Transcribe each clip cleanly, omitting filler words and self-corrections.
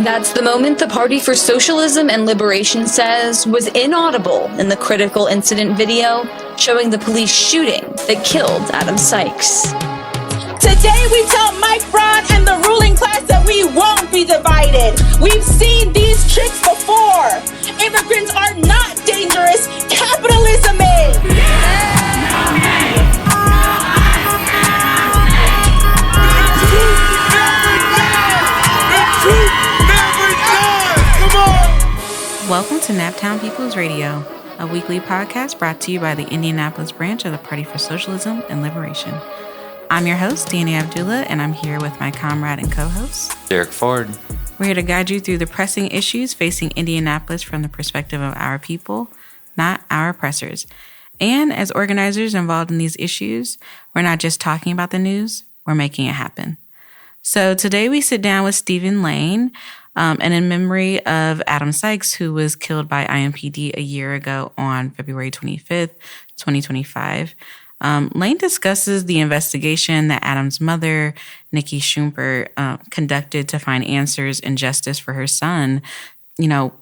That's the moment the Party for Socialism and Liberation says was inaudible in the critical incident video showing the police shooting that killed Adam Sykes. Today we tell Mike Brown and the ruling class that we won't be divided. We've seen these tricks before. Immigrants are not dangerous. Capitalism is. Welcome to Naptown People's Radio, a weekly podcast brought to you by the Indianapolis branch of the Party for Socialism and Liberation. I'm your host, Dani Abdullah, and I'm here with my comrade and co-host, Derek Ford. We're here to guide you through the pressing issues facing Indianapolis from the perspective of our people, not our oppressors. And as organizers involved in these issues, we're not just talking about the news, we're making it happen. So today we sit down with Stephen Lane, and in memory of Adam Sykes, who was killed by IMPD a year ago on February 25th, 2025. Lane discusses the investigation that Adam's mother, Nikki Schumper, conducted to find answers and justice for her son,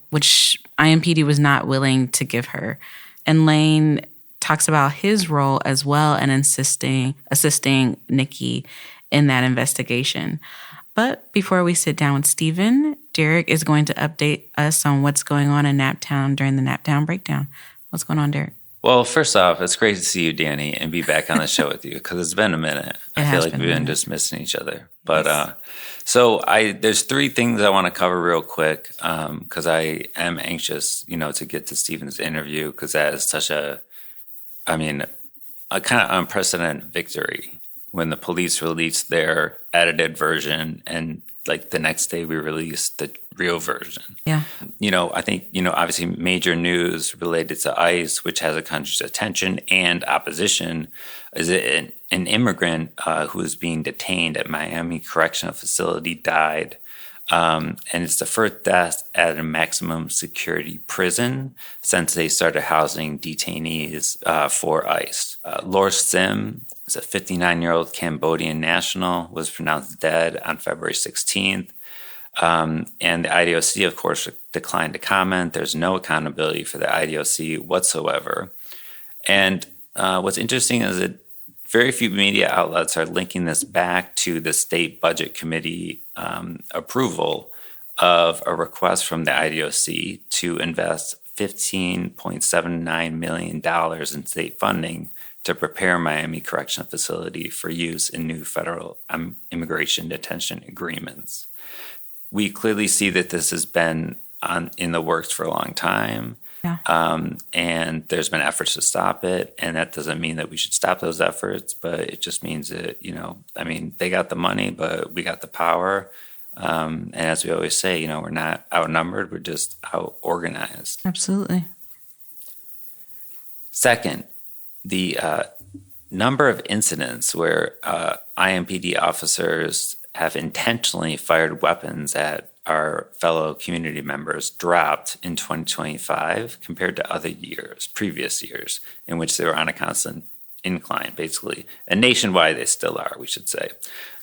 which IMPD was not willing to give her. And Lane talks about his role as well in assisting Nikki in that investigation. But before we sit down with Stephen, Derek is going to update us on what's going on in Naptown during the Naptown Breakdown. What's going on, Derek? Well, first off, it's great to see you, Dani, and be back on the show with you because it's been a minute. I feel like we've been just missing each other. But yes. There's three things I want to cover real quick because I am anxious, to get to Stephen's interview because that is such a kind of unprecedented victory when the police released their edited version and like the next day we released the real version. Yeah. I think, obviously major news related to ICE, which has a country's attention and opposition, is an immigrant who is being detained at Miami Correctional Facility died. And it's the first death at a maximum security prison since they started housing detainees for ICE. Lor Sim is a 59-year-old Cambodian national, was pronounced dead on February 16th. And the IDOC, of course, declined to comment. There's no accountability for the IDOC whatsoever. And what's interesting is that very few media outlets are linking this back to the State Budget Committee approval of a request from the IDOC to invest $15.79 million in state funding to prepare Miami Correctional Facility for use in new federal immigration detention agreements. We clearly see that this has been in the works for a long time. Yeah. And there's been efforts to stop it. And that doesn't mean that we should stop those efforts, but it just means that, they got the money, but we got the power. And as we always say, we're not outnumbered, we're just out-organized. Absolutely. Second, the number of incidents where IMPD officers have intentionally fired weapons at our fellow community members dropped in 2025 compared to previous years, in which they were on a constant incline, basically. And nationwide, they still are, we should say.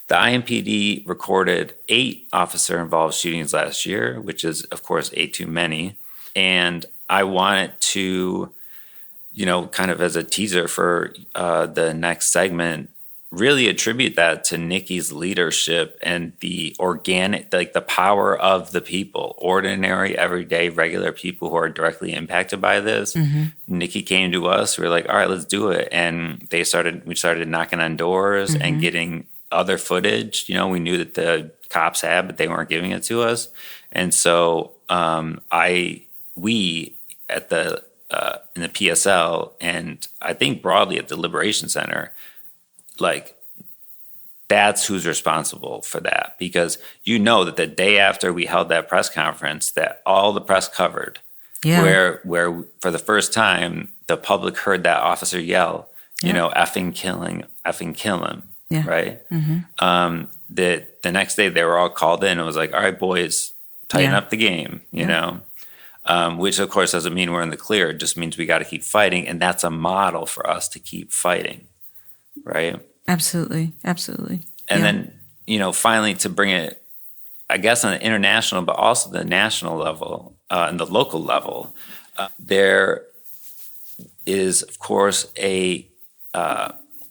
The IMPD recorded 8 officer-involved shootings last year, which is, of course, 8 too many. And I wanted to, kind of as a teaser for the next segment, really attribute that to Nikki's leadership and the the power of the people, ordinary, everyday, regular people who are directly impacted by this. Mm-hmm. Nikki came to us. We were like, all right, let's do it. And we started knocking on doors mm-hmm. and getting other footage. We knew that the cops had, but they weren't giving it to us. And so we at the in the PSL and I think broadly at the Liberation Center, that's who's responsible for that. Because that the day after we held that press conference that all the press covered, where for the first time the public heard that officer yell, effing kill him, right? Mm-hmm. The next day they were all called in and was like, all right, boys, tighten up the game, which of course doesn't mean we're in the clear. It just means we got to keep fighting. And that's a model for us to keep fighting. Right. Absolutely. Absolutely. And then, finally, to bring it I guess on the international, but also the national level and the local level, there is, of course, a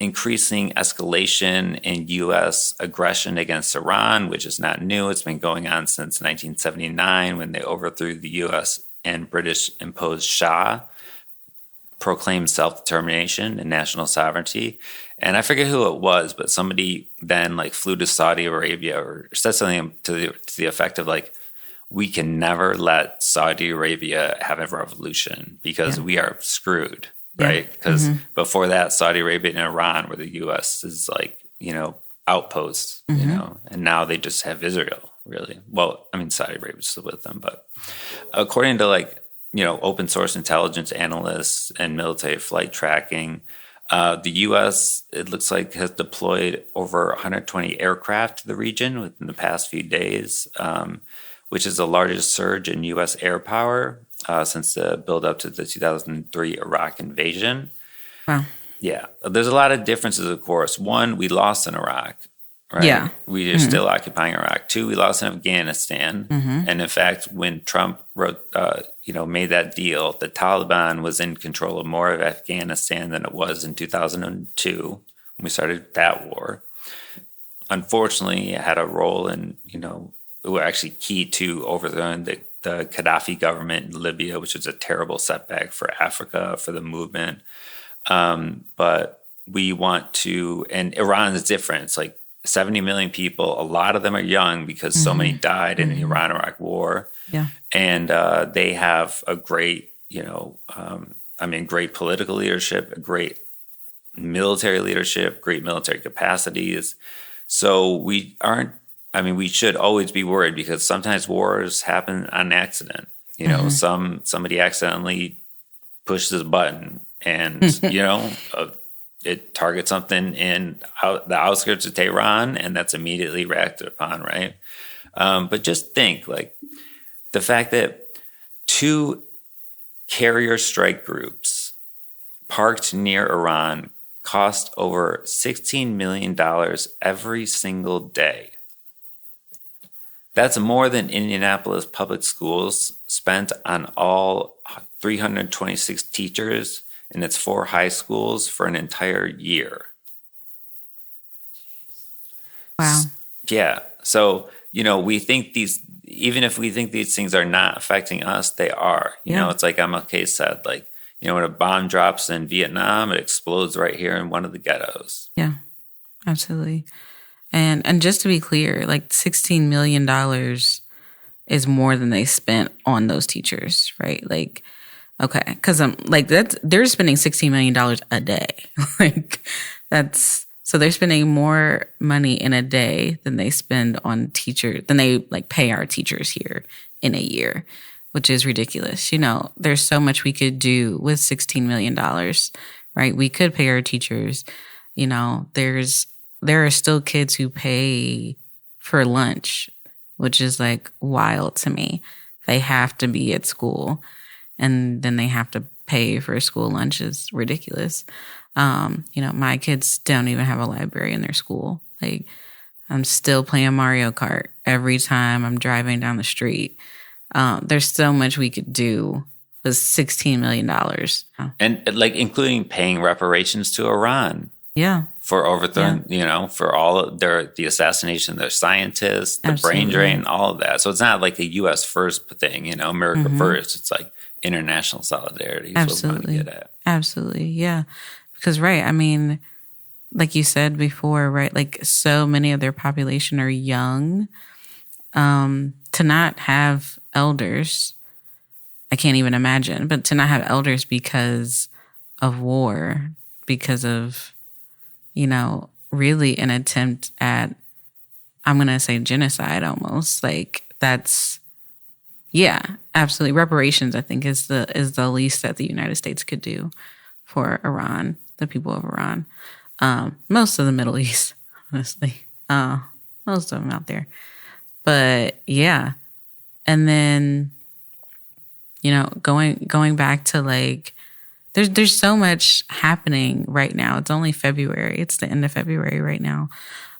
increasing escalation in U.S. aggression against Iran, which is not new. It's been going on since 1979 when they overthrew the U.S. and British-imposed Shah, proclaimed self-determination and national sovereignty. And I forget who it was, but somebody then like flew to Saudi Arabia or said something to the effect of like, we can never let Saudi Arabia have a revolution because we are screwed, right? Because before that, Saudi Arabia and Iran were the U.S.'s like, outposts, and now they just have Israel, really. Well, I mean, Saudi Arabia's still with them, but according to like, open source intelligence analysts and military flight tracking, the U.S., it looks like, has deployed over 120 aircraft to the region within the past few days, which is the largest surge in U.S. air power since the build-up to the 2003 Iraq invasion. Wow. Yeah. There's a lot of differences, of course. One, we lost in Iraq, right? Yeah. We are still occupying Iraq. Two, we lost in Afghanistan. And in fact, when Trump made that deal, the Taliban was in control of more of Afghanistan than it was in 2002 when we started that war. Unfortunately, it had a role in, were actually key to overthrowing the Gaddafi government in Libya, which was a terrible setback for Africa, for the movement. But we want to, and Iran is different. It's like 70 million people. A lot of them are young because so many died in the Iran-Iraq war. Yeah. And they have a great, great political leadership, a great military leadership, great military capacities. So we should always be worried because sometimes wars happen on accident. Somebody accidentally pushes a button and, it targets something in the outskirts of Tehran and that's immediately reacted upon, right? But just think, like, the fact that 2 carrier strike groups parked near Iran cost over $16 million every single day. That's more than Indianapolis public schools spent on all 326 teachers in its 4 high schools for an entire year. Wow. Yeah. So, we think even if we think these things are not affecting us, they are. It's like MLK said, like, when a bomb drops in Vietnam, it explodes right here in one of the ghettos. Yeah, absolutely. And just to be clear, like $16 million is more than they spent on those teachers, right? Like, okay, because they're spending $16 million a day. So they're spending more money in a day than they spend on teachers, than they pay our teachers here in a year, which is ridiculous. There's so much we could do with $16 million, right? We could pay our teachers. There are still kids who pay for lunch, which is like wild to me. They have to be at school and then they have to pay for school lunch is ridiculous. My kids don't even have a library in their school. Like, I'm still playing Mario Kart every time I'm driving down the street. There's so much we could do with $16 million. And like including paying reparations to Iran. Yeah. For overthrowing, for all of the assassination of their scientists, the brain drain, all of that. So it's not like a U.S. first thing, America first. It's like international solidarity is what we want to get at. Absolutely. Yeah. Because, right, like you said before, right, like so many of their population are young. To not have elders, I can't even imagine, but to not have elders because of war, because of, really an attempt at, I'm going to say genocide almost. Like that's, yeah, absolutely. Reparations, I think, is the least that the United States could do for Iran, the people of Iran. Most of the Middle East, honestly. Most of them out there. But yeah. And then, going back to like, there's so much happening right now. It's only February. It's the end of February right now.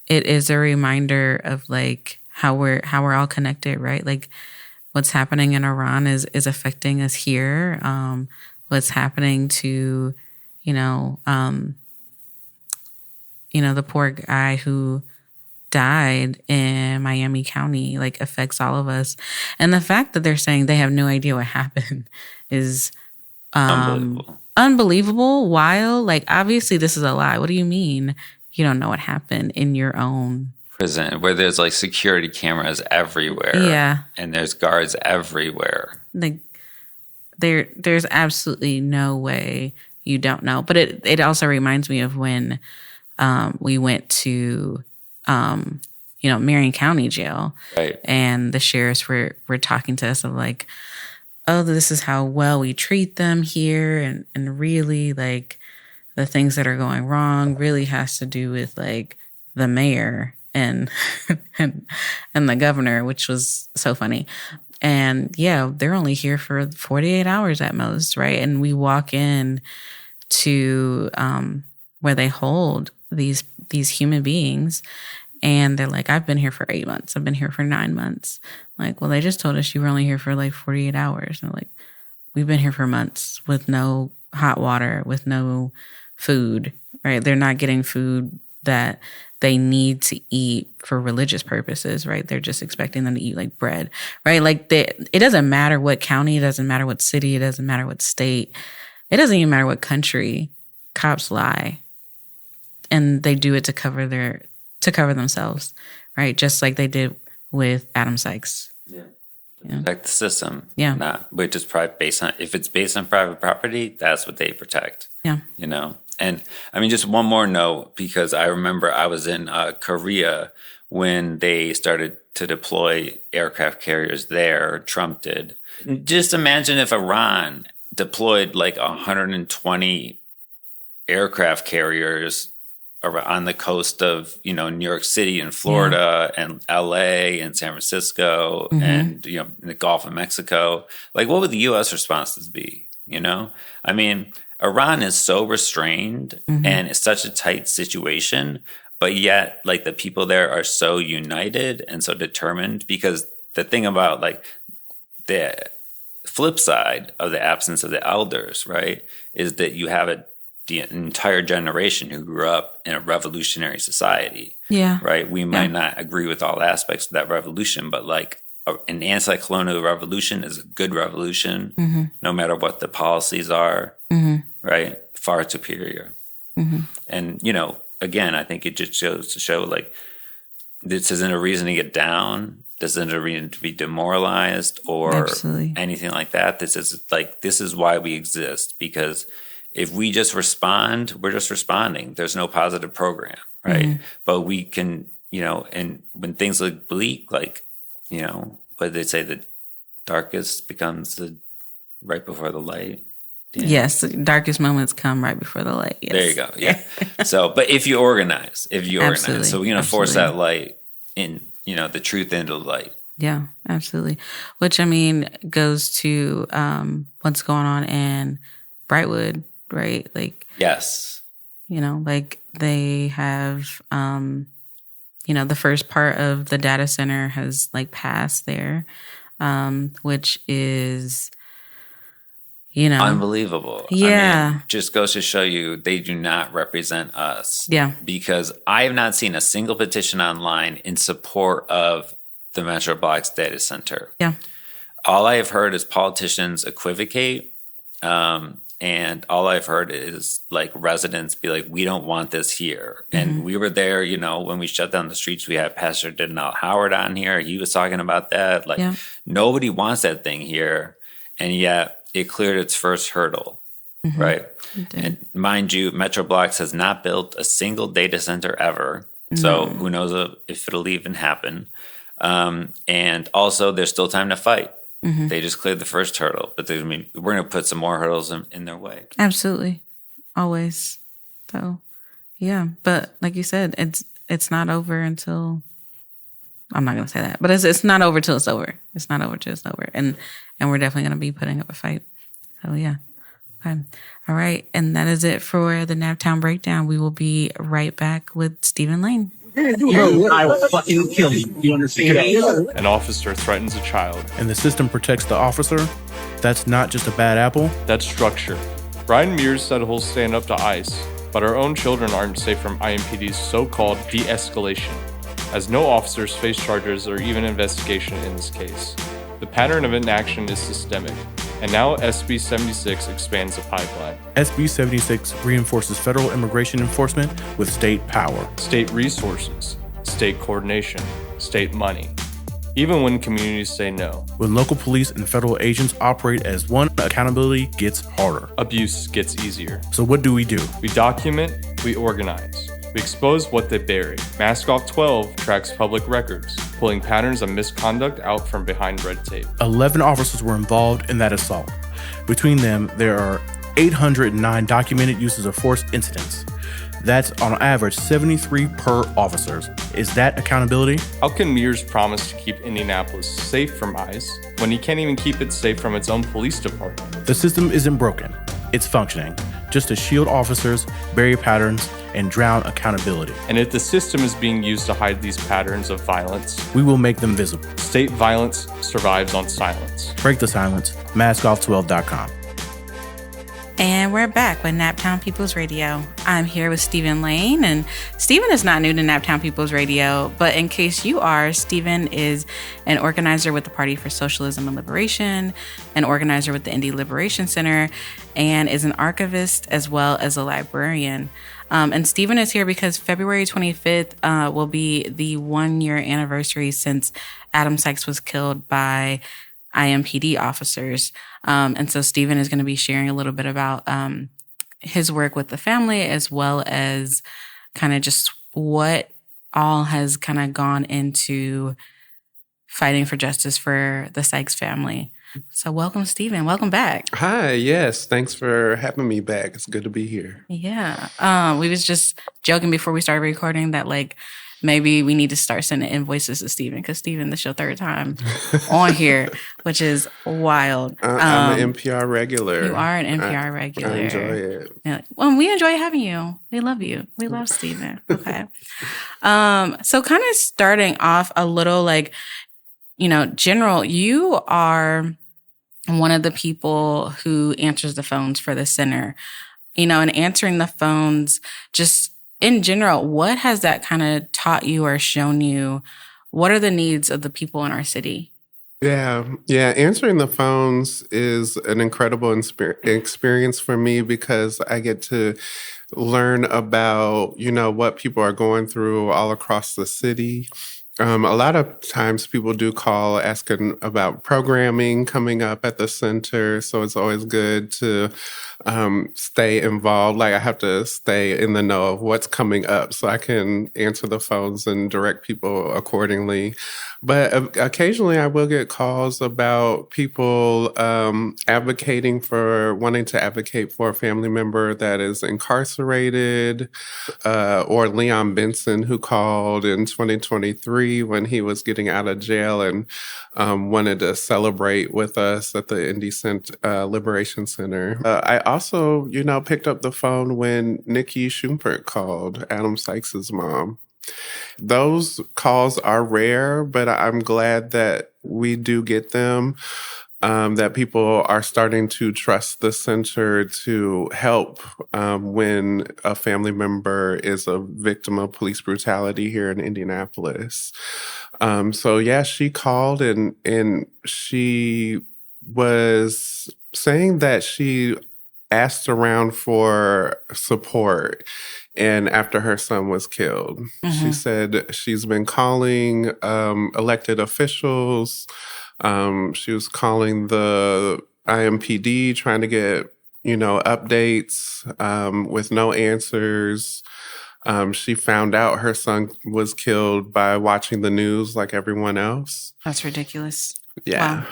It is a reminder of like how we're all connected, right? Like what's happening in Iran is affecting us here. What's happening to, the poor guy who died in Miami County, like affects all of us. And the fact that they're saying they have no idea what happened is unbelievable. While like, obviously this is a lie. What do you mean you don't know what happened in your own prison where there's like security cameras everywhere? Yeah. And there's guards everywhere. Like there's absolutely no way you don't know. But it also reminds me of when we went to Marion County Jail. Right. And the sheriffs were talking to us of like, oh, this is how well we treat them here, and really like the things that are going wrong really has to do with like the mayor and and the governor, which was so funny. And yeah, they're only here for 48 hours at most, right? And we walk in to where they hold these human beings, and they're like, I've been here for 8 months. I've been here for 9 months. Like, well, they just told us you were only here for like 48 hours. And like, we've been here for months with no hot water, with no food, right? They're not getting food that they need to eat for religious purposes, right? They're just expecting them to eat like bread, right? Like it doesn't matter what county, it doesn't matter what city, it doesn't matter what state, it doesn't even matter what country. Cops lie, and they do it to cover themselves, right? Just like they did with Adam Sykes. Yeah. Protect the system. Yeah. Which is if it's based on private property, that's what they protect. Yeah. And I mean, just one more note, because I remember I was in Korea when they started to deploy aircraft carriers there. Trump did. Just imagine if Iran deployed like 120 aircraft carriers on the coast of, New York City and Florida and LA and San Francisco and, in the Gulf of Mexico. Like, what would the U.S. responses be? I mean, Iran is so restrained and it's such a tight situation, but yet like the people there are so united and so determined, because the thing about like the flip side of the absence of the elders, right, is that you have the entire generation who grew up in a revolutionary society. Yeah. Right. We might not agree with all aspects of that revolution, but like an anti-colonial revolution is a good revolution, no matter what the policies are, right? Far superior. And, again, I think it just goes to show like this isn't a reason to get down. This isn't a reason to be demoralized or anything like that. This is why we exist, because if we just respond, we're just responding. There's no positive program, right? But we can, and when things look bleak, like, what they say, the darkest becomes right before the light. Yes, the darkest moments come right before the light. Yes. There you go. Yeah. So, but if you organize, so we're going to force that light in, the truth into the light. Yeah, absolutely. Which, I mean, goes to what's going on in Brightwood, right? Like, yes, like they have, the first part of the data center has like passed there, which is, unbelievable. Yeah. I mean, just goes to show you they do not represent us. Yeah. Because I have not seen a single petition online in support of the Metrobloks data center. Yeah. All I have heard is politicians equivocate. And all I've heard is like residents be like, we don't want this here. And we were there, when we shut down the streets, we had Pastor Denell Howard on here. He was talking about that. Like nobody wants that thing here. And yet it cleared its first hurdle, right? And mind you, Metrobloks has not built a single data center ever. So who knows if it'll even happen. And also there's still time to fight. They just cleared the first hurdle, but we're going to put some more hurdles in their way. Absolutely. Always. So, yeah. But like you said, it's not over until, I'm not going to say that, but it's not over till it's over. It's not over till it's over. And we're definitely going to be putting up a fight. So, yeah. Okay. All right. And that is it for the Naptown Breakdown. We will be right back with Stephen Lane. Bro, I will fucking kill you. You understand? An officer threatens a child. And the system protects the officer. That's not just a bad apple. That's structure. Brian Mears said he'll stand up to ICE, but our own children aren't safe from IMPD's so-called de-escalation, as no officers face charges or even investigation in this case. The pattern of inaction is systemic, and now SB 76 expands the pipeline. SB 76 reinforces federal immigration enforcement with state power. State resources, state coordination, state money, even when communities say no. When local police and federal agents operate as one, accountability gets harder. Abuse gets easier. So what do? We document, we organize. We expose what they bury. Mask Off 12 tracks public records, pulling patterns of misconduct out from behind red tape. 11 officers were involved in that assault. Between them, there are 809 documented uses of force incidents. That's on average 73 per officer. Is that accountability? How can Mears promise to keep Indianapolis safe from ICE when he can't even keep it safe from its own police department? The system isn't broken. It's functioning, just to shield officers, bury patterns, and drown accountability. And if the system is being used to hide these patterns of violence, we will make them visible. State violence survives on silence. Break the silence. MaskOff12.com. And we're back with Naptown People's Radio. I'm here with Stephen Lane, and Stephen is not new to Naptown People's Radio, but in case you are, Stephen is an organizer with the Party for Socialism and Liberation, an organizer with the Indy Liberation Center, and is an archivist as well as a librarian. And Stephen is here because February 25th will be the 1-year anniversary since Adam Sykes was killed by IMPD officers. And so Stephen is going to be sharing a little bit about his work with the family, as well as kind of just what all has kind of gone into fighting for justice for the Sykes family. So welcome, Stephen. Welcome back. Hi. Yes. Thanks for having me back. It's good to be here. Yeah. We was just joking before we started recording that maybe we need to start sending invoices to Stephen, because Stephen, this is your third time on here, which is wild. I'm an NPR regular. You are an NPR regular. I enjoy it. Yeah. Well, we enjoy having you. We love you. We love Stephen. Okay. So kind of starting off a little general, you are one of the people who answers the phones for the center, and answering the phones just in general, what has that kind of taught you or shown you? What are the needs of the people in our city? Yeah. Answering the phones is an incredible experience for me, because I get to learn about, what people are going through all across the city. A lot of times people do call asking about programming coming up at the center. So it's always good to stay involved. I have to stay in the know of what's coming up so I can answer the phones and direct people accordingly. But occasionally I will get calls about people wanting to advocate for a family member that is incarcerated, or Leon Benson, who called in 2023 when he was getting out of jail and wanted to celebrate with us at the Indy Liberation Center. I also, picked up the phone when Nikki Schumpert called, Adam Sykes' mom. Those calls are rare, but I'm glad that we do get them, that people are starting to trust the center to help when a family member is a victim of police brutality here in Indianapolis. She called and she was saying that she asked around for support. And after her son was killed, she said she's been calling elected officials. She was calling the IMPD, trying to get, updates with no answers. She found out her son was killed by watching the news like everyone else. That's ridiculous. Yeah.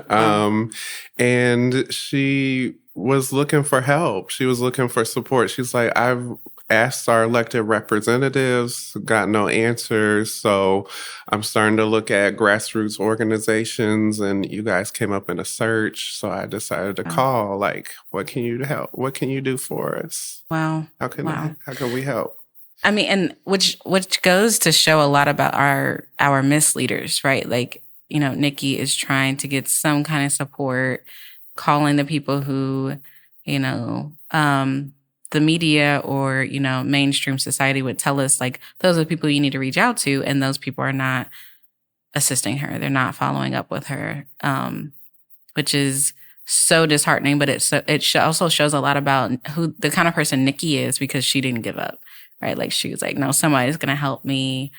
Wow. And she was looking for help. She was looking for support. She's like, I've asked our elected representatives, got no answers. So I'm starting to look at grassroots organizations, and you guys came up in a search. So I decided to call, what can you help? What can you do for us? Wow. How can we help? I mean, and which goes to show a lot about our misleaders, right? Like, you know, Nikki is trying to get some kind of support, calling the people who, you know, the media or, you know, mainstream society would tell us, like, those are the people you need to reach out to. And those people are not assisting her. They're not following up with her, which is so disheartening. But it also shows a lot about who the kind of person Nikki is, because she didn't give up. Right? Like, she was like, no, somebody's going to help me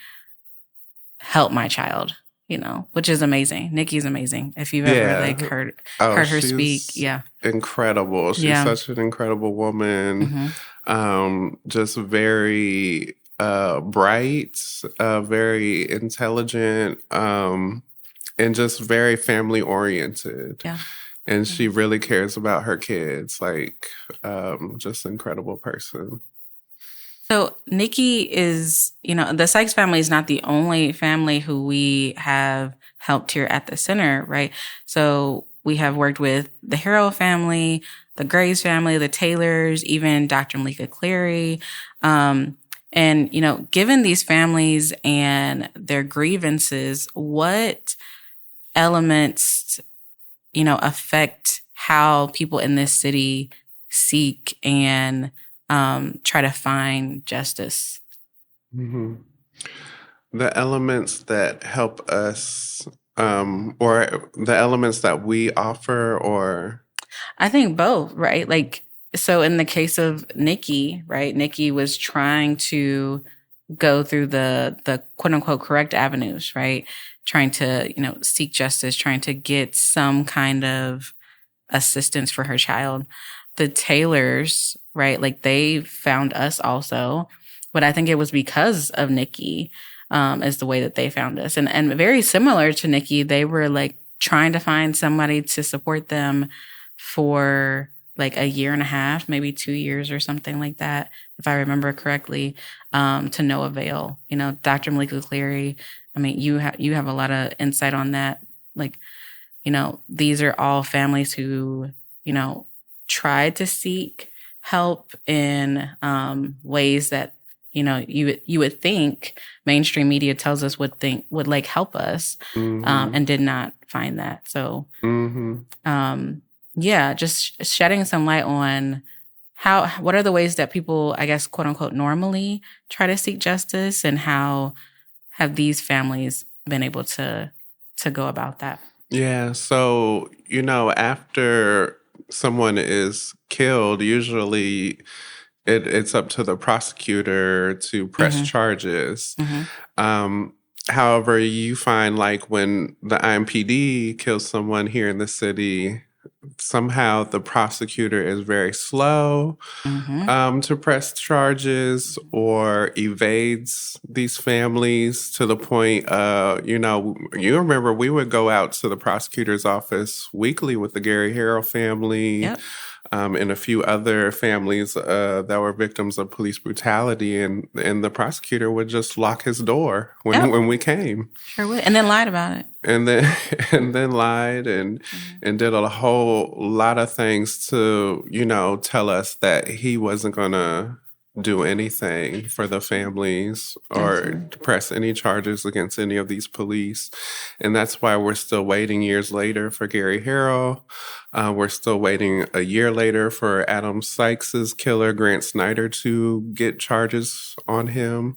help my child, you know, which is amazing. Nikki's amazing. If you've ever like heard her speak. Yeah. Incredible. She's such an incredible woman. Just very bright, very intelligent, and just very family oriented. Yeah. And she really cares about her kids. Like, just an incredible person. So Nikki is, you know, the Sykes family is not the only family who we have helped here at the center, right? So we have worked with the Harrell family, the Graves family, the Taylors, even Dr. Malika Cleary. And, you know, given these families and their grievances, what elements, you know, affect how people in this city seek and try to find justice? Mm-hmm. The elements that help us, or the elements that we offer, or? I think both, right? Like, so in the case of Nikki, right? Nikki was trying to go through the quote unquote correct avenues, right? Trying to, you know, seek justice, trying to get some kind of assistance for her child. The Taylors, right? Like, they found us also, but I think it was because of Nikki, is the way that they found us. And very similar to Nikki, they were like trying to find somebody to support them for like a year and a half, maybe 2 years or something like that, if I remember correctly, to no avail. You know, Dr. Malika Cleary, I mean, you have a lot of insight on that. Like, you know, these are all families who, you know, tried to seek help in ways that, you know, you would think mainstream media tells us would like help us, and did not find that. So, yeah, just shedding some light on what are the ways that people, I guess, quote unquote, normally try to seek justice, and how have these families been able to go about that? Yeah. So, you know, after someone is killed, usually it's up to the prosecutor to press charges. However, you find, like, when the IMPD kills someone here in the city, somehow the prosecutor is very slow to press charges, or evades these families to the point, you know, you remember we would go out to the prosecutor's office weekly with the Gary Harrell family. And a few other families that were victims of police brutality, and the prosecutor would just lock his door when we came. Sure would, and then lied about it. And then lied and did a whole lot of things to, you know, tell us that he wasn't gonna do anything for the families or press any charges against any of these police. And that's why we're still waiting years later for Gary Harrell. We're still waiting a year later for Adam Sykes' killer, Grant Snyder, to get charges on him.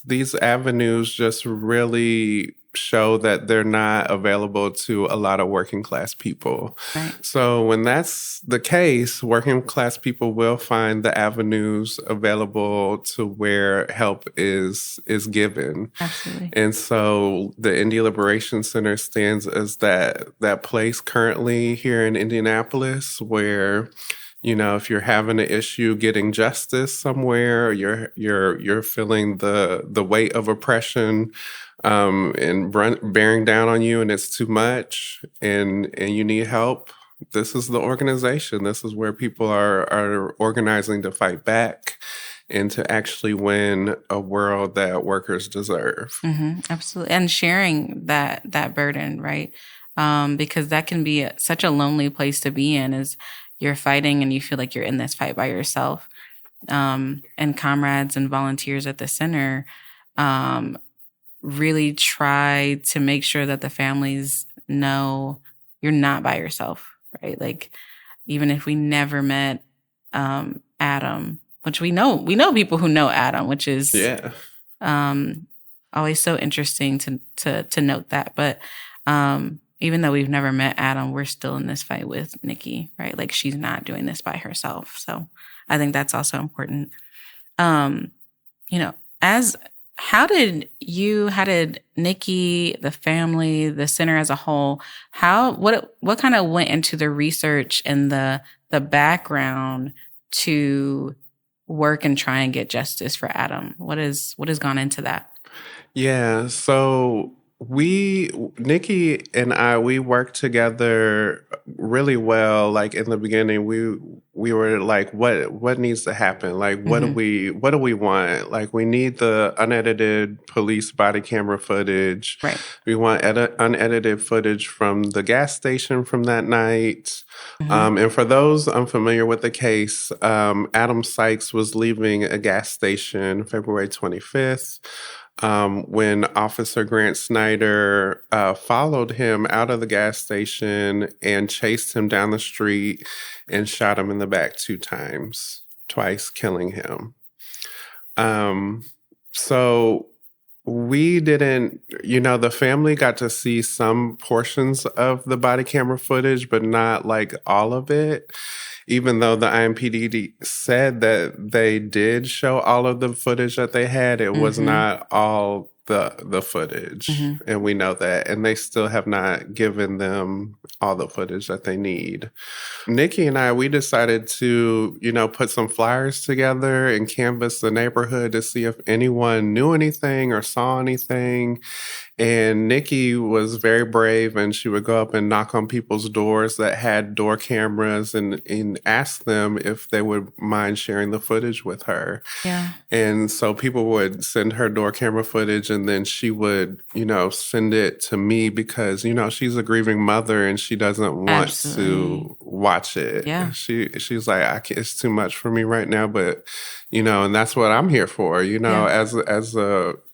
These avenues just really show that they're not available to a lot of working class people. So when that's the case, working class people will find the avenues available to where help is given. Absolutely. And so the Indy Liberation Center stands as that place currently here in Indianapolis where, you know, if you're having an issue getting justice somewhere, you're feeling the weight of oppression, and bearing down on you, and it's too much, and you need help, this is the organization. This is where people are organizing to fight back and to actually win a world that workers deserve. Absolutely. And sharing that burden, right? Because that can be such a lonely place to be in, is you're fighting and you feel like you're in this fight by yourself. and comrades and volunteers at the center really try to make sure that the families know you're not by yourself, right? Like, even if we never met Adam, which we know people who know Adam, which is always so interesting to note that. But even though we've never met Adam, we're still in this fight with Nikki, right? Like, she's not doing this by herself. So I think that's also important. How did Nikki, the family, the center as a whole, what kind of went into the research and the background to work and try and get justice for Adam? What has gone into that? Yeah, so Nikki and we worked together really well. Like, in the beginning, we were like, what needs to happen? Like, what do we want? Like, we need the unedited police body camera footage. Right. We want unedited footage from the gas station from that night. And for those unfamiliar with the case, Adam Sykes was leaving a gas station February 25th. When Officer Grant Snyder followed him out of the gas station and chased him down the street and shot him in the back twice killing him. So we didn't, the family got to see some portions of the body camera footage, but not like all of it. Even though the IMPD said that they did show all of the footage that they had, it was not all the footage. And we know that. And they still have not given them all the footage that they need. Nikki and we decided to, put some flyers together and canvass the neighborhood to see if anyone knew anything or saw anything. And Nikki was very brave, and she would go up and knock on people's doors that had door cameras and ask them if they would mind sharing the footage with her. Yeah. And so people would send her door camera footage, and then she would, send it to me because, she's a grieving mother and she doesn't want to watch it. Yeah. She's like, it's too much for me right now, but and that's what I'm here for, as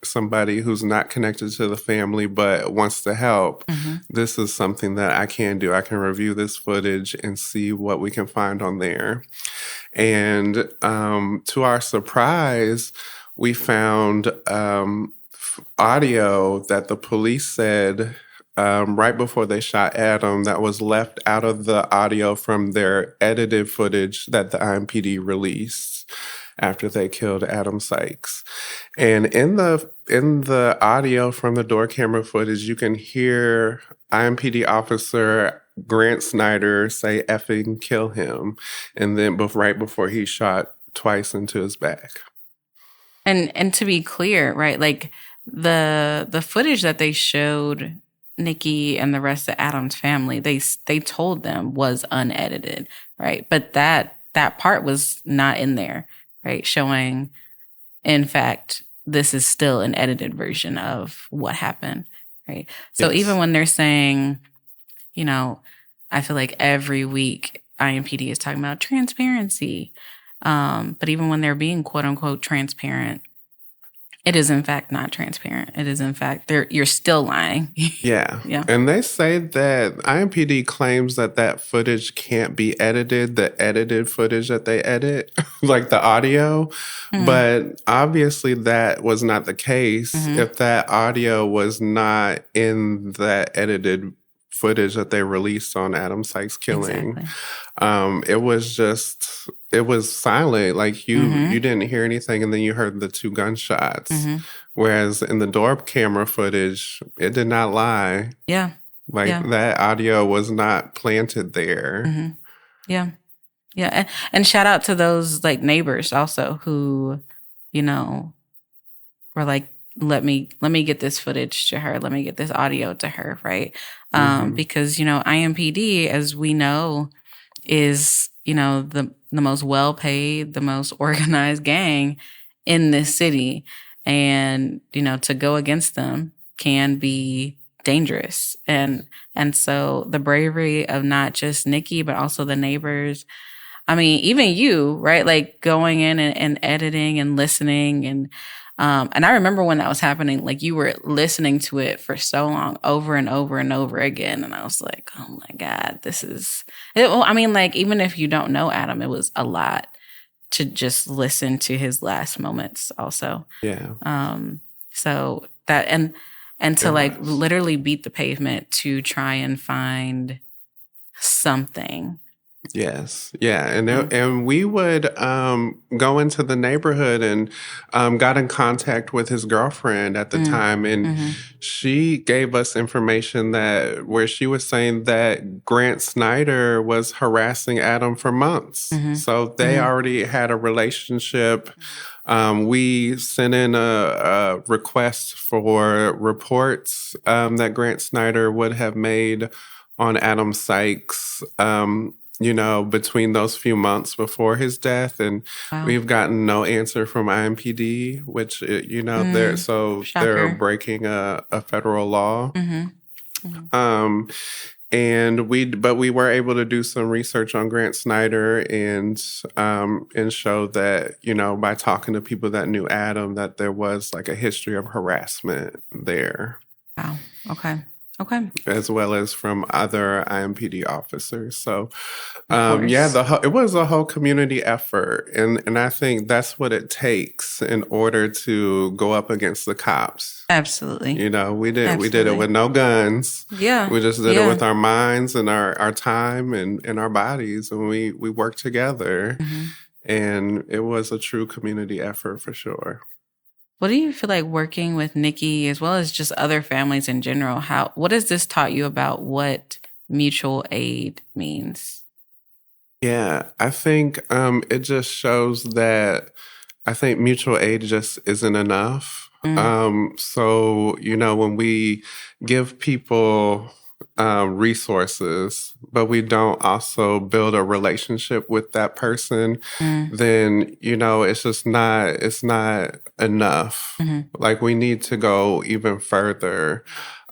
somebody who's not connected to the family but wants to help. This is something that I can do. I can review this footage and see what we can find on there. And to our surprise, we found audio that the police said right before they shot Adam that was left out of the audio from their edited footage that the IMPD released after they killed Adam Sykes. And in the audio from the door camera footage, you can hear IMPD officer Grant Snyder say effing kill him. And then right before he shot twice into his back. And to be clear, right, like the footage that they showed Nikki and the rest of Adam's family, they told them was unedited, right? But that part was not in there. Right, showing, in fact, this is still an edited version of what happened, right? So even when they're saying, I feel like every week IMPD is talking about transparency, but even when they're being quote unquote transparent, it is in fact not transparent. It is in fact you're still lying. Yeah. Yeah. And they say that IMPD claims that footage can't be edited, the edited footage that they edit, like the audio. But obviously that was not the case. If that audio was not in that edited footage that they released on Adam Sykes' killing. Exactly. It was silent. Like you didn't hear anything, and then you heard the two gunshots. Whereas in the door camera footage, it did not lie. Yeah. That audio was not planted there. Yeah. Yeah. And shout out to those like neighbors also who, were like, let me get this footage to her. Let me get this audio to her. Right. Because, IMPD, as we know, is, the most well-paid, the most organized gang in this city. And, to go against them can be dangerous. And so the bravery of not just Nikki, but also the neighbors, I mean, even you, right? Like going in and editing and listening. And I remember when that was happening, like you were listening to it for so long, over and over and over again. And I was like, oh my God, this is, well, I mean, like, even if you don't know Adam, it was a lot to just listen to his last moments also. Yeah. So that, and to like literally beat the pavement to try and find something. Yes. Yeah. And we would go into the neighborhood and got in contact with his girlfriend at the time. And she gave us information where she was saying that Grant Snyder was harassing Adam for months. So they already had a relationship. We sent in a request for reports that Grant Snyder would have made on Adam Sykes, between those few months before his death. And we've gotten no answer from IMPD, which, they're breaking a federal law. But we were able to do some research on Grant Snyder and show that, by talking to people that knew Adam, that there was like a history of harassment there. Wow. Okay. As well as from other IMPD officers. So, it was a whole community effort. And I think that's what it takes in order to go up against the cops. Absolutely. We did it with no guns. Yeah. We just did it with our minds and our time and our bodies. And we worked together. And it was a true community effort for sure. What do you feel like working with Nikki as well as just other families in general? What has this taught you about what mutual aid means? Yeah, I think it just shows that I think mutual aid just isn't enough. So, when we give people resources, but we don't also build a relationship with that person, then, it's not enough. Like we need to go even further.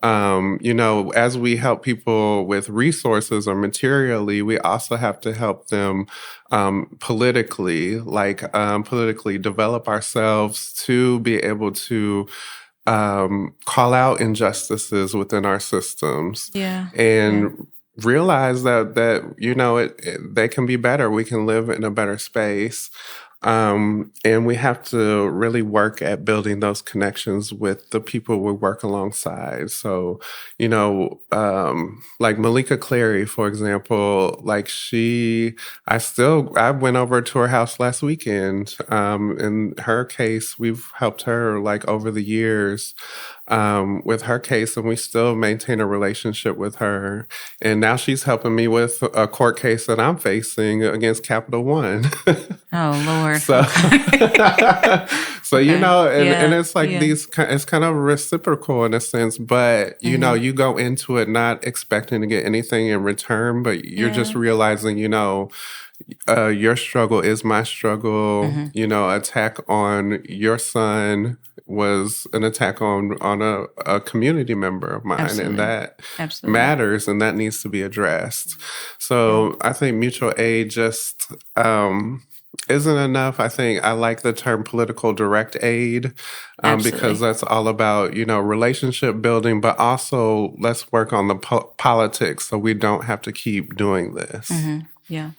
As we help people with resources or materially, we also have to help them politically develop ourselves to be able to call out injustices within our systems. And realize that they can be better. We can live in a better space. And we have to really work at building those connections with the people we work alongside. So, like Malika Clary, for example, I went over to her house last weekend. In her case, we've helped her over the years with her case, and we still maintain a relationship with her. And now she's helping me with a court case that I'm facing against Capital One. Oh, Lord. So, and it's it's kind of reciprocal in a sense, but you go into it not expecting to get anything in return, but you're just realizing, your struggle is my struggle. Attack on your son was an attack on a community member of mine. Absolutely. And that matters, and that needs to be addressed. So I think mutual aid just isn't enough. I think I like the term political direct aid because that's all about, relationship building, but also let's work on the politics so we don't have to keep doing this. Yeah.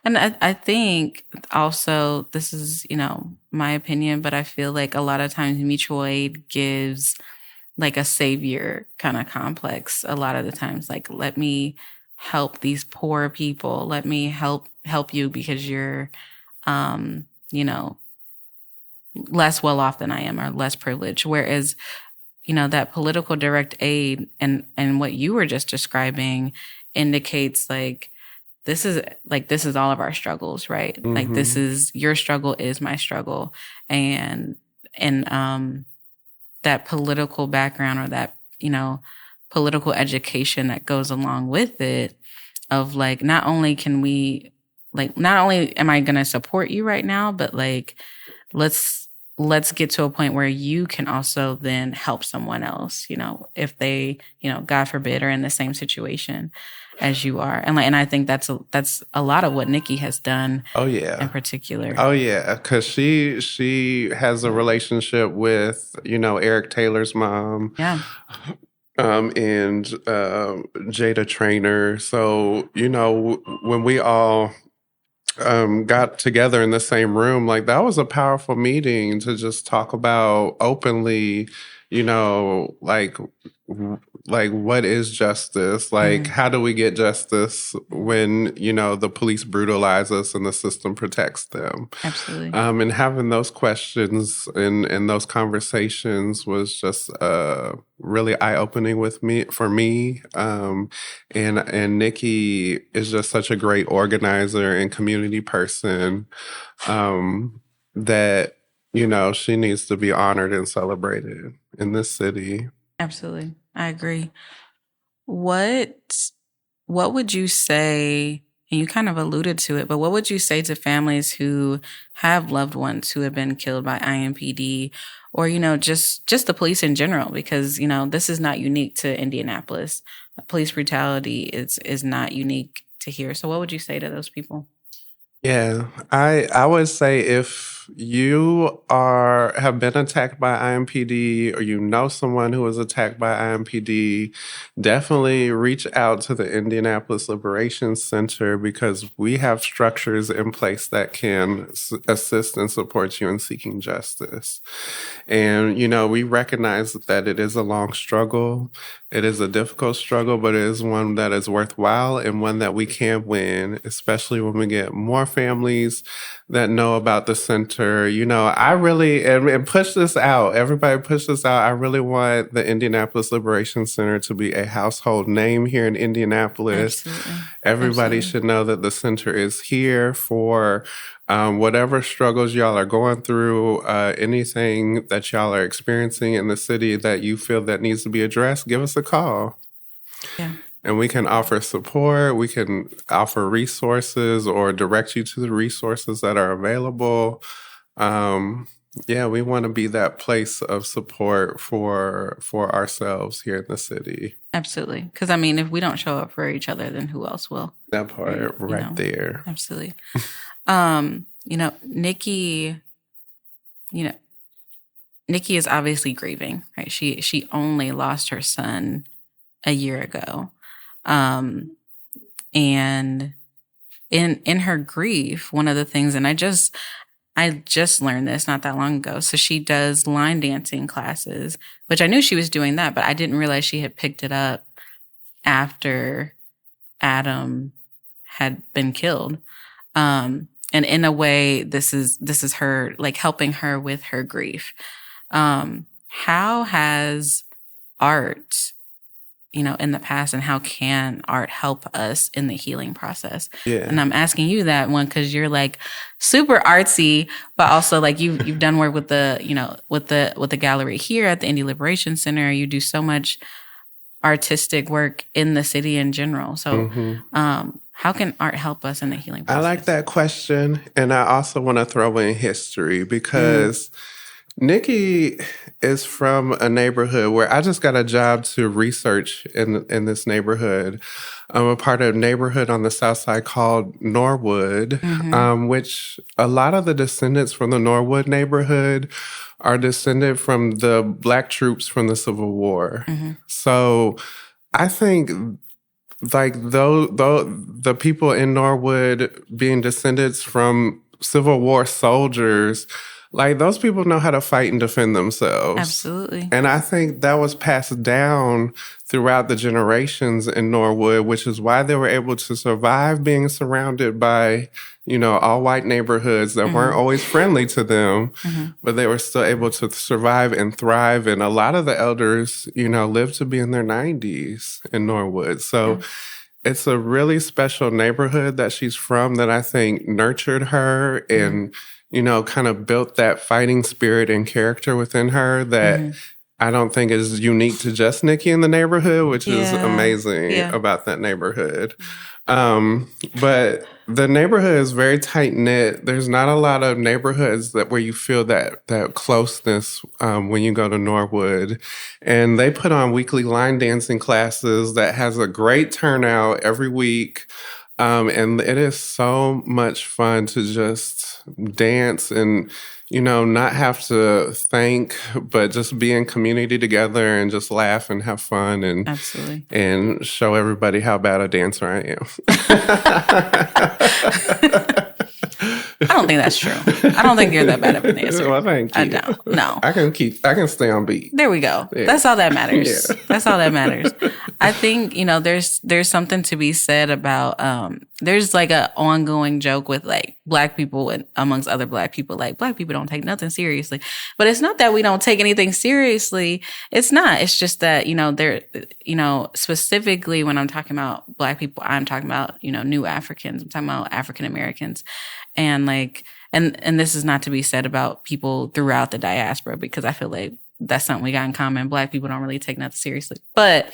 And I think also this is, my opinion, but I feel like a lot of times mutual aid gives like a savior kind of complex. A lot of the times, like, let me help these poor people. Let me help you because you're, less well off than I am or less privileged. Whereas, that political direct aid and what you were just describing indicates this is all of our struggles, right? Like this is your struggle is my struggle. And that political background or that, political education that goes along with it of not only am I going to support you right now, but let's let's get to a point where you can also then help someone else, if they, God forbid, are in the same situation as you are. And I think that's a lot of what Nikki has done. Oh yeah. In particular. Oh yeah, because she has a relationship with Eric Taylor's mom. Yeah. And Jada Traynor. So when we all got together in the same room, like that was a powerful meeting to just talk about openly, like what is justice? Like how do we get justice when the police brutalize us and the system protects them? Absolutely. And having those questions and those conversations was just really eye-opening for me. And Nikki is just such a great organizer and community person that she needs to be honored and celebrated in this city. Absolutely. I agree. What would you say, and you kind of alluded to it, but what would you say to families who have loved ones who have been killed by IMPD or, just the police in general? Because, this is not unique to Indianapolis. Police brutality is not unique to here. So what would you say to those people? Yeah, I would say if you have been attacked by IMPD or you know someone who was attacked by IMPD, definitely reach out to the Indianapolis Liberation Center because we have structures in place that can assist and support you in seeking justice. And, we recognize that it is a long struggle. It is a difficult struggle, but it is one that is worthwhile and one that we can win, especially when we get more families that know about the center. I really, and push this out. Everybody push this out. I really want the Indianapolis Liberation Center to be a household name here in Indianapolis. Absolutely. Everybody Absolutely. should know that the center is here for whatever struggles y'all are going through, anything that y'all are experiencing in the city that you feel that needs to be addressed, give us a call. Yeah. And we can offer support. We can offer resources or direct you to the resources that are available. We want to be that place of support for ourselves here in the city. Absolutely. Because, if we don't show up for each other, then who else will? That part right there. Absolutely. Nikki, Nikki is obviously grieving, right? She only lost her son a year ago. And in her grief, one of the things, and I just learned this not that long ago. So she does line dancing classes, which I knew she was doing that, but I didn't realize she had picked it up after Adam had been killed. And in a way, this is her, like, helping her with her grief. How has art, in the past, and how can art help us in the healing process? Yeah. And I'm asking you that one because you're like super artsy, but also like you've done work with the with the gallery here at the Indy Liberation Center. You do so much artistic work in the city in general. So, how can art help us in the healing process? I like that question, and I also want to throw in history because Nikki is from a neighborhood where I just got a job to research in this neighborhood. I'm a part of a neighborhood on the south side called Norwood, which a lot of the descendants from the Norwood neighborhood are descended from the Black troops from the Civil War. So I think like the people in Norwood being descendants from Civil War soldiers, like those people know how to fight and defend themselves. Absolutely. And I think that was passed down throughout the generations in Norwood, which is why they were able to survive being surrounded by, all white neighborhoods that weren't always friendly to them, but they were still able to survive and thrive. And a lot of the elders, lived to be in their 90s in Norwood. So it's a really special neighborhood that she's from that I think nurtured her and kind of built that fighting spirit and character within her that I don't think is unique to just Nikki in the neighborhood, which is amazing Yeah. about that neighborhood. But the neighborhood is very tight knit. There's not a lot of neighborhoods where you feel that closeness when you go to Norwood. And they put on weekly line dancing classes that has a great turnout every week. And it is so much fun to just dance and, you know, not have to think, but just be in community together and just laugh and have fun and Absolutely. and show everybody how bad a dancer I am. I don't think that's true. I don't think you're that bad of a dancer. Well, thank you. I don't. No. I can stay on beat. There we go. Yeah. That's all that matters. Yeah. That's all that matters. I think, you know, there's something to be said about, there's like a ongoing joke with like Black people and amongst other Black people, like Black people don't take nothing seriously. But it's not that we don't take anything seriously. It's not. It's just that, you know, specifically when I'm talking about Black people, I'm talking about, you know, new Africans. I'm talking about African Americans. And like, and this is not to be said about people throughout the diaspora, because I feel like that's something we got in common. Black people don't really take nothing seriously, but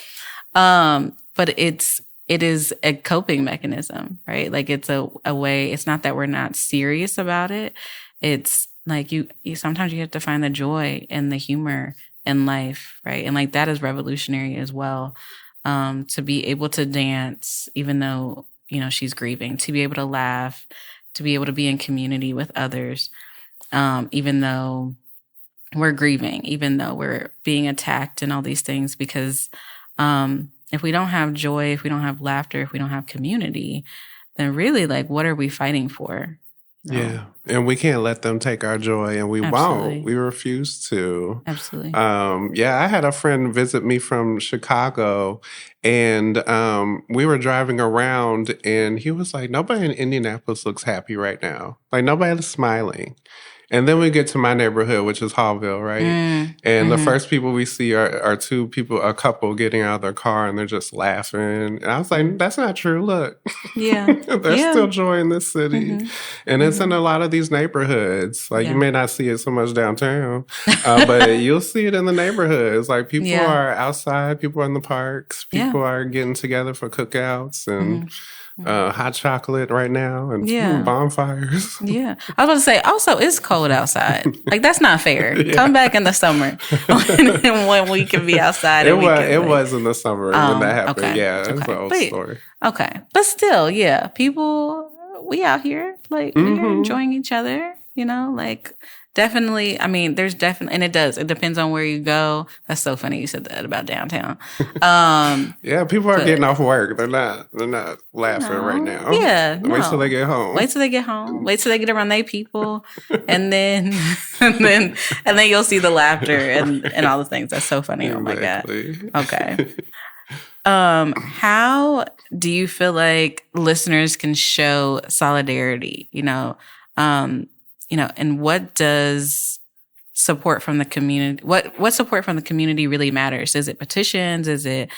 it is a coping mechanism, right? Like it's a way. It's not that we're not serious about it. It's like you sometimes you have to find the joy and the humor in life, right? And like that is revolutionary as well. To be able to dance, even though, you know, she's grieving, to be able to laugh, to be able to be in community with others, even though we're grieving, even though we're being attacked and all these things, because if we don't have joy, if we don't have laughter, if we don't have community, then really, like, what are we fighting for? No. Yeah. And we can't let them take our joy, and we won't. We refuse to. Absolutely. Yeah, I had a friend visit me from Chicago, and we were driving around, and he was like, nobody in Indianapolis looks happy right now. Like, nobody's smiling. And then we get to my neighborhood, which is Hallville, right? And the first people we see are a couple getting out of their car, and they're just laughing. And I was like, that's not true. Look. Yeah. There's still joy in this city. And it's in a lot of these neighborhoods. Like, you may not see it so much downtown, but you'll see it in the neighborhoods. Like, people are outside, people are in the parks, people are getting together for cookouts and hot chocolate right now and bonfires. Yeah. I was about to say, also, it's cold outside. Like, that's not fair. Come back in the summer when we can be outside. It was in the summer when that happened. Okay. Yeah, that's an old story. Okay. But still, yeah, people, we out here, like, we're enjoying each other, you know, like, definitely. I mean, there's definitely, and it depends on where you go. That's so funny you said that about downtown. Yeah, people are getting off work. They're not laughing right now. Yeah. Wait till they get home. Wait till they get around their people. and then you'll see the laughter and all the things. That's so funny. Exactly. Oh my God. Okay. How do you feel like listeners can show solidarity? And what does support from the community? What support from the community really matters? Is it petitions? Is it,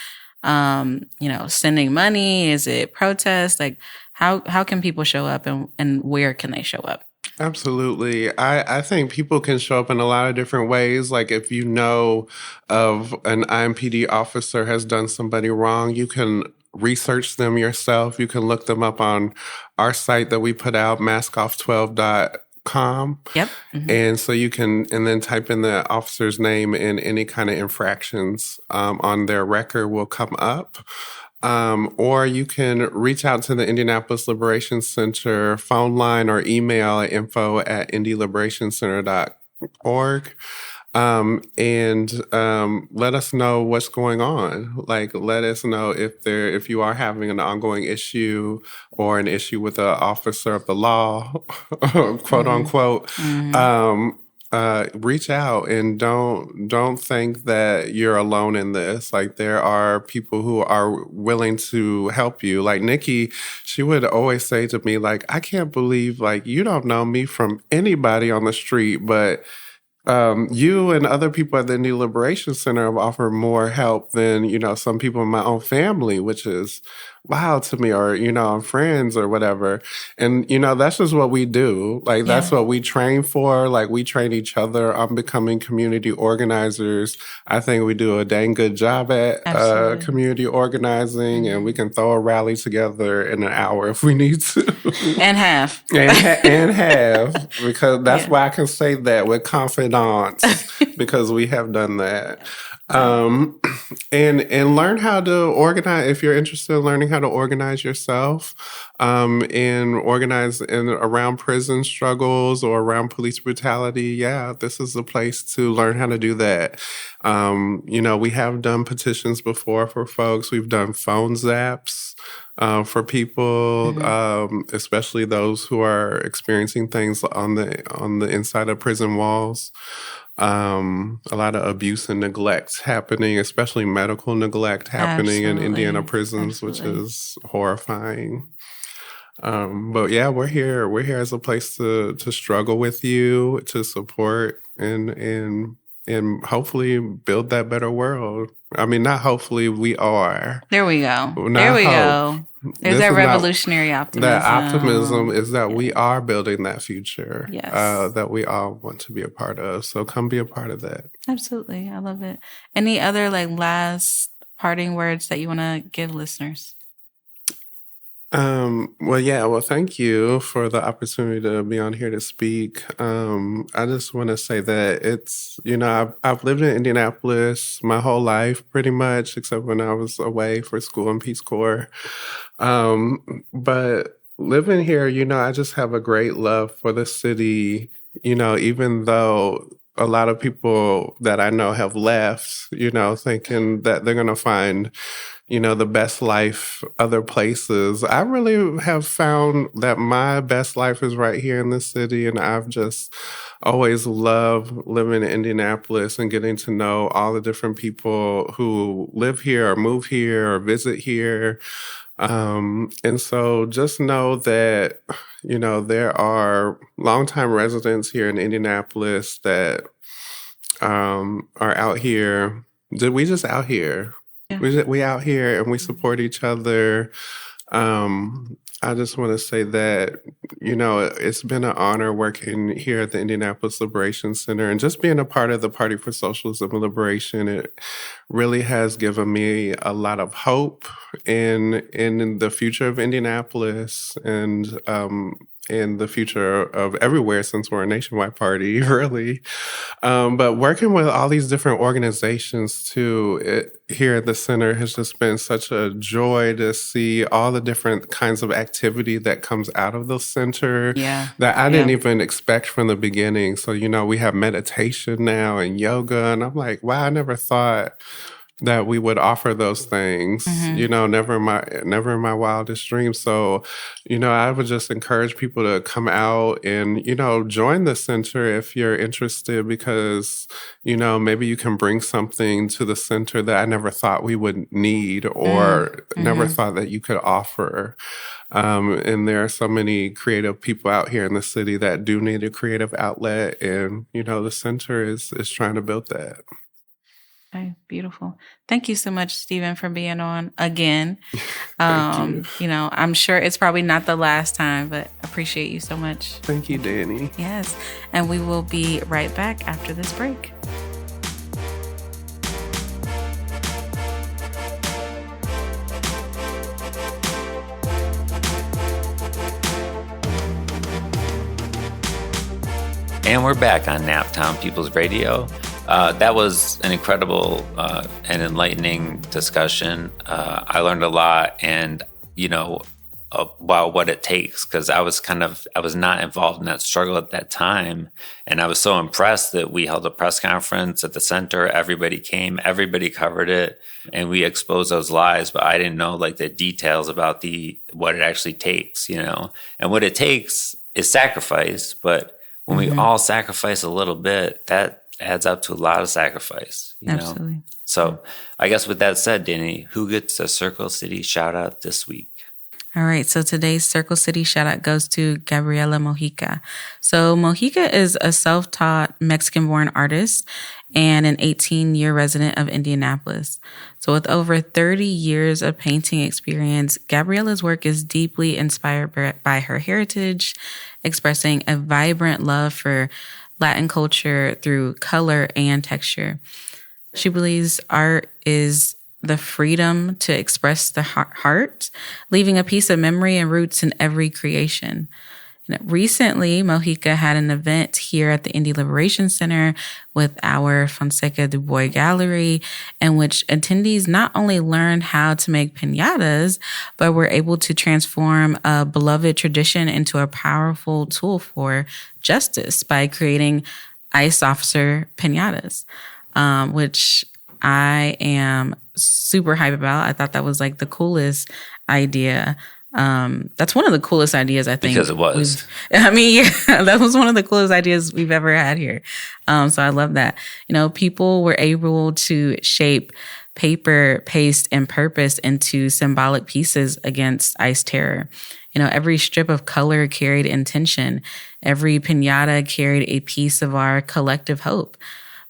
sending money? Is it protests? Like, how can people show up, and where can they show up? Absolutely. I think people can show up in a lot of different ways. Like, if you know of an IMPD officer has done somebody wrong, you can research them yourself. You can look them up on our site that we put out, maskoff12.com. Yep. And so you can, and then type in the officer's name, and any kind of infractions on their record will come up. Or you can reach out to the Indianapolis Liberation Center phone line or email at info@indyliberationcenter.org. And let us know what's going on. Like, let us know if you are having an ongoing issue or an issue with an officer of the law, quote unquote. Reach out, and don't think that you're alone in this. Like, there are people who are willing to help you. Like Nikki, she would always say to me, like, I can't believe, like, you don't know me from anybody on the street, but you and other people at the Indy Liberation Center have offered more help than, some people in my own family, which is wow to me, or, I'm friends or whatever. And, that's just what we do. Like, that's what we train for. Like, we train each other on becoming community organizers. I think we do a dang good job at community organizing, and we can throw a rally together in an hour if we need to. And half. and half, because that's why I can say that with confidence, because we have done that. And learn how to organize if you're interested in learning how to organize yourself, and organize around prison struggles or around police brutality. Yeah, this is the place to learn how to do that. We have done petitions before for folks. We've done phone zaps for people, especially those who are experiencing things on the inside of prison walls. A lot of abuse and neglect happening, especially medical neglect happening in Indiana prisons, which is horrifying. But yeah, we're here. We're here as a place to struggle with you, to support, and hopefully build that better world. I mean, not hopefully, we are. There we go. Not there we hope. go. There's that revolutionary optimism. That optimism is that we are building that future. Yes. That we all want to be a part of. So come be a part of that. Absolutely. I love it. Any other last parting words that you want to give listeners? Well, thank you for the opportunity to be on here to speak. I just want to say that it's, I've lived in Indianapolis my whole life, pretty much, except when I was away for school and Peace Corps. But living here, I just have a great love for the city, even though a lot of people that I know have left, thinking that they're going to find the best life other places. I really have found that my best life is right here in the city, and I've just always loved living in Indianapolis and getting to know all the different people who live here or move here or visit here. And so just know that, there are longtime residents here in Indianapolis that are out here. We just out here. Yeah. We out here and we support each other. I just want to say that, it's been an honor working here at the Indianapolis Liberation Center and just being a part of the Party for Socialism and Liberation. It really has given me a lot of hope in the future of Indianapolis and in the future of everywhere, since we're a nationwide party, really. But working with all these different organizations too, here at the center has just been such a joy to see all the different kinds of activity that comes out of the center that I didn't even expect from the beginning. So, we have meditation now and yoga, and I'm like, wow, I never thought that we would offer those things, never in my wildest dreams. So, I would just encourage people to come out and, join the center if you're interested, because, maybe you can bring something to the center that I never thought we would need or never thought that you could offer. And there are so many creative people out here in the city that do need a creative outlet. And, the center is trying to build that. Okay, beautiful. Thank you so much, Stephen, for being on again. Thank you. I'm sure it's probably not the last time, but appreciate you so much. Thank you, Dani. Yes. And we will be right back after this break. And we're back on Naptown People's Radio. That was an incredible and enlightening discussion. I learned a lot, and about what it takes, because I was not involved in that struggle at that time, and I was so impressed that we held a press conference at the center. Everybody came, everybody covered it, and we exposed those lies. But I didn't know the details about what it actually takes, and what it takes is sacrifice. But when we all sacrifice a little bit, that adds up to a lot of sacrifice. Absolutely. So I guess with that said, Dani, who gets a Circle City shout out this week? All right. So today's Circle City shout out goes to Gabriela Mojica. So Mojica is a self-taught Mexican-born artist, and an 18-year resident of Indianapolis. So with over 30 years of painting experience, Gabriela's work is deeply inspired by her heritage, expressing a vibrant love for Latin culture through color and texture. She believes art is the freedom to express the heart, leaving a piece of memory and roots in every creation. Recently, Mojica had an event here at the Indy Liberation Center with our Fonseca-Du Bois Gallery, in which attendees not only learned how to make pinatas, but were able to transform a beloved tradition into a powerful tool for justice by creating ICE officer pinatas, which I am super hype about. I thought that was like the coolest idea. That's one of the coolest ideas, I think. Because it was. That was one of the coolest ideas we've ever had here. So I love that. People were able to shape paper, paste, and purpose into symbolic pieces against ICE terror. Every strip of color carried intention. Every piñata carried a piece of our collective hope.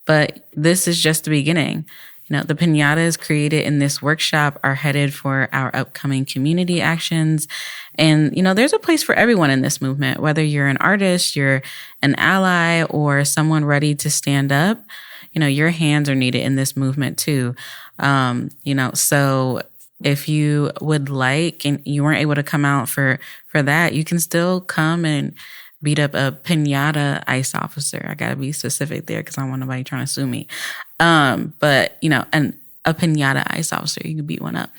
But this is just the beginning. The piñatas created in this workshop are headed for our upcoming community actions. And, there's a place for everyone in this movement, whether you're an artist, you're an ally, or someone ready to stand up. Your hands are needed in this movement too. So if you would like and you weren't able to come out for that, you can still come and beat up a piñata ICE officer. I got to be specific there because I don't want nobody trying to sue me. But a piñata ICE officer, you can beat one up.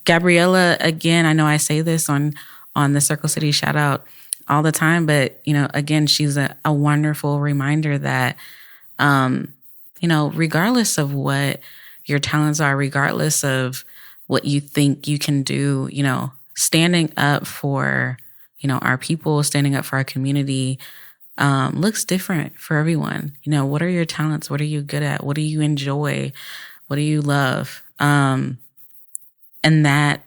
Gabriela, again, I know I say this on the Circle City shout out all the time, but, again, she's a wonderful reminder that, regardless of what your talents are, regardless of what you think you can do, standing up for our people, standing up for our community looks different for everyone. What are your talents? What are you good at? What do you enjoy? What do you love? And that,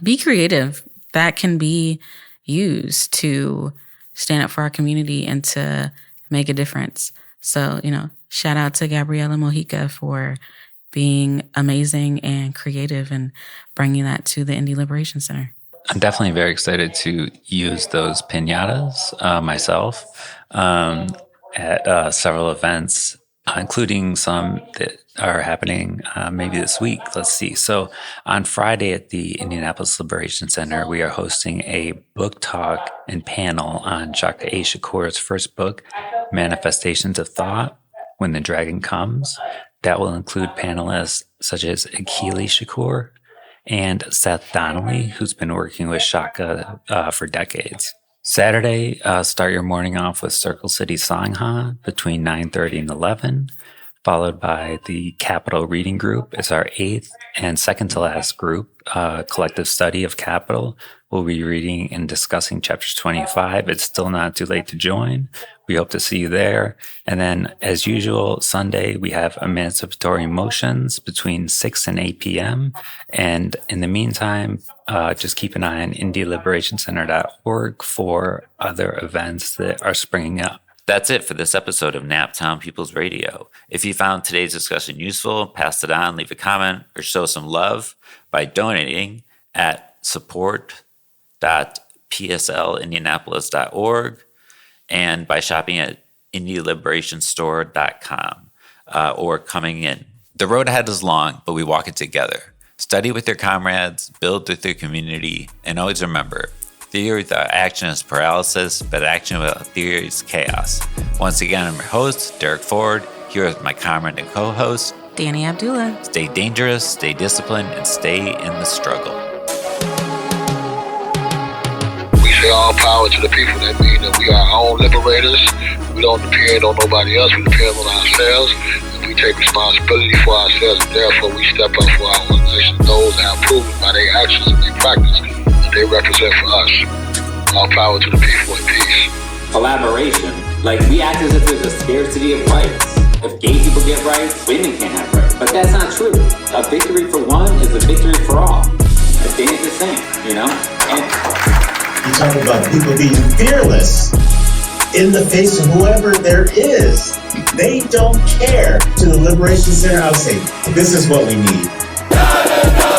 be creative. That can be used to stand up for our community and to make a difference. So, shout out to Gabriela Mojica for being amazing and creative and bringing that to the Indy Liberation Center. I'm definitely very excited to use those piñatas myself at several events, including some that are happening maybe this week. Let's see. So on Friday at the Indianapolis Liberation Center, we are hosting a book talk and panel on Shaka A. Shakur's first book, Manifestations of Thought, When the Dragon Comes. That will include panelists such as Akili Shakur and Seth Donnelly, who's been working with Shaka for decades. Saturday, start your morning off with Circle City Sangha between 9:30 and 11, followed by the Capital Reading Group. It's our 8th and second to last group, collective study of Capital. We'll be reading and discussing chapters 25. It's still not too late to join. We hope to see you there. And then, as usual, Sunday, we have emancipatory motions between 6 and 8 p.m. And in the meantime, just keep an eye on indyliberationcenter.org for other events that are springing up. That's it for this episode of Naptown People's Radio. If you found today's discussion useful, pass it on, leave a comment, or show some love by donating at support.pslindianapolis.org and by shopping at indyliberationstore.com or coming in. The road ahead is long, but we walk it together. Study with your comrades, build with your community, and always remember, theory without action is paralysis, but action without theory is chaos. Once again, I'm your host, Derek Ford, here with my comrade and co-host, Dani Abdullah. Stay dangerous, stay disciplined, and stay in the struggle. We say all power to the people. That means that we are our own liberators. We don't depend on nobody else. We depend on ourselves. And we take responsibility for ourselves. And therefore, we step up for our organization. Those that have proven by their actions and their practice that they represent for us. All power to the people and peace. Collaboration. Like, we act as if there's a scarcity of rights. If gay people get rights, women can't have rights. But that's not true. A victory for one is a victory for all. At the end of the same, you know? And you talk about people being fearless. in the face of whoever there is. They don't care. To the Liberation Center, I would say, this is what we need.